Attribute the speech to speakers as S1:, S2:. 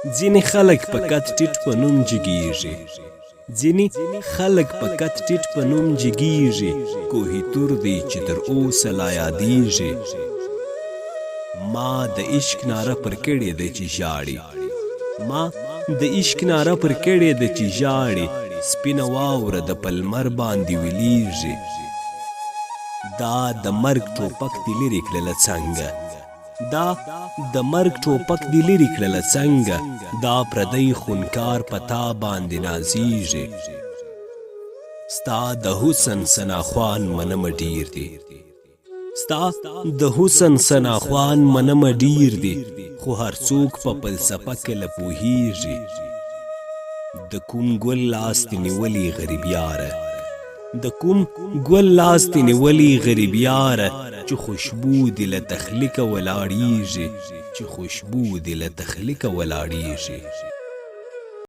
S1: ځینې خلک په کټ ټیټ په نوم جګیږي، ځینې خلک په کټ ټیټ په نوم جګیږي، کوهي تور دی چې تر اوسه لا یادیږي. ما د عشق ناره پر کړې ده چې ژاړي، ما د عشق ناره پر کړې ده چې ژاړي، سپینه واوره د پلمر باندې ویلیږي. دا د مرګ ټوپک دې لرې کړله څنګه، دا د مرګ ټوپک دې لرې کړله څنګه، دا پردی خونکار په تا باندې نازیږي. ستا د حسن ثناخوان منمه ډیر دی، ستا د حسن ثناخوان منمه ډیر دی، خو هر څوک په فلسفه کې له پوهیږي. د کوم ګل لاس دې نیولي غریب یاره، د کوم ګل لاس دې نیولي غریب یاره، چې خوشبو دې له تخلیقه ولاړیږي، چې خوشبو دې له تخلیقه ولاړیږي.